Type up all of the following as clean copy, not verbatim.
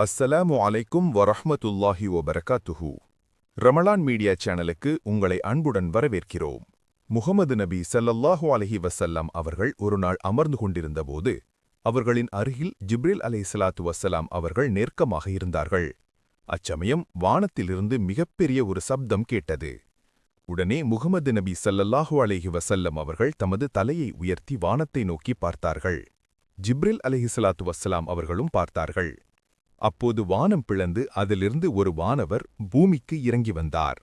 அஸ்ஸலாமு அலைக்கும் வரஹ்மத்துல்லாஹி வபரகாத்துஹு. ரமலான் மீடியா சேனலுக்கு உங்களை அன்புடன் வரவேற்கிறோம். முஹம்மது நபி ஸல்லல்லாஹு அலைஹி வஸல்லம் அவர்கள் ஒருநாள் அமர்ந்து கொண்டிருந்தபோது அவர்களின் அருகில் ஜிப்ரீல் அலைஹிஸ்ஸலாத்து வஸ்ஸலாம் அவர்கள் நெருக்கமாக இருந்தார்கள். அச்சமயம் வானத்திலிருந்து மிகப்பெரிய ஒரு சப்தம் கேட்டது. உடனே முஹம்மது நபி ஸல்லல்லாஹு அலைஹி வஸல்லம் அவர்கள் தமது தலையை உயர்த்தி வானத்தை நோக்கி பார்த்தார்கள். ஜிப்ரீல் அலைஹிஸ்ஸலாத்து வஸ்ஸலாம் அவர்களும் பார்த்தார்கள். அப்போது வானம் பிளந்து அதிலிருந்து ஒரு வானவர் பூமிக்கு இறங்கி வந்தார்.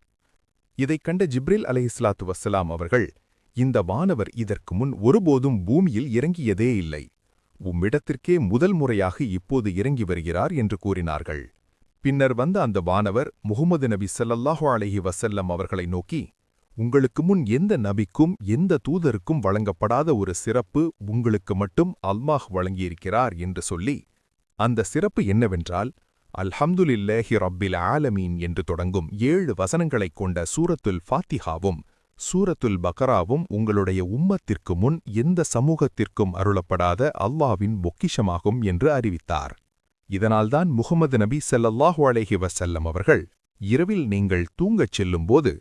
இதைக் கண்ட ஜிப்ரீல் அலைஹிஸ்ஸலாத்து வஸ்ஸலாம் அவர்கள், இந்த வானவர் இதற்கு முன் ஒருபோதும் பூமியில் இறங்கியதே இல்லை. உம்மிடத்திற்கே முதல் முறையாக இப்போது இறங்கி வருகிறார் என்று கூறினார்கள். பின்னர் வந்த அந்த வானவர் முஹம்மது நபி ஸல்லல்லாஹு அலைஹி வஸல்லம் அவர்களை நோக்கி, உங்களுக்கு முன் எந்த நபிக்கும் எந்த தூதருக்கும் வழங்கப்படாத ஒரு சிறப்பு உங்களுக்கு மட்டும் அல்லாஹ் வழங்கியிருக்கிறார் என்று சொல்லி, அந்த சிறப்பு என்னவென்றால், அல்ஹம்துலில்லாஹி ரப்பில் ஆலமீன் என்று தொடங்கும் 7 வசனங்களைக் கொண்ட சூரத்துல் ஃபாத்திஹாவும் சூரத்துல் பக்ராவும் உங்களுடைய உம்மத்திற்கு முன் எந்த சமூகத்திற்கும் அருளப்படாத அல்லாஹ்வின் பொக்கிஷமாகும் என்று அறிவித்தார். இதனால்தான் முஹம்மது நபி ஸல்லல்லாஹு அலைஹி வஸல்லம் அவர்கள் இரவில் நீங்கள் தூங்கச் செல்லும்போது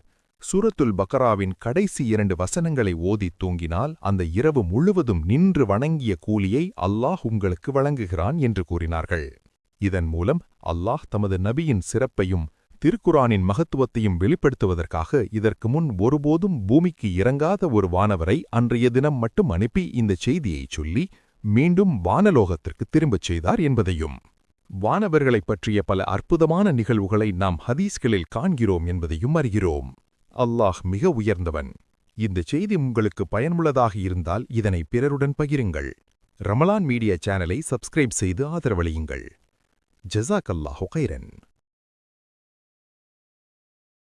சூரத்துல் பக்ராவின் கடைசி 2 வசனங்களை ஓதித் தூங்கினால் அந்த இரவு முழுவதும் நின்று வணங்கிய கூலியை அல்லாஹ் உங்களுக்கு வழங்குகிறான் என்று கூறினார்கள். இதன் மூலம் அல்லாஹ் தமது நபியின் சிறப்பையும் திருக்குரானின் மகத்துவத்தையும் வெளிப்படுத்துவதற்காக இதற்கு முன் ஒருபோதும் பூமிக்கு இறங்காத ஒரு வானவரை அன்றைய தினம் மட்டும் அனுப்பி இந்த செய்தியைச் சொல்லி மீண்டும் வானலோகத்திற்கு திரும்பச் செய்தார் என்பதையும், வானவர்களைப் பற்றிய பல அற்புதமான நிகழ்வுகளை நாம் ஹதீஸ்களில் காண்கிறோம் என்பதையும் அறிகிறோம். அல்லாஹ் மிக உயர்ந்தவன். இந்த செய்தி உங்களுக்கு பயனுள்ளதாக இருந்தால் இதனை பிறருடன் பகிருங்கள். ரமலான் மீடியா சேனலை சப்ஸ்கிரைப் செய்து ஆதரவளியுங்கள். ஜஸாக்கல்லாஹு கைரன்.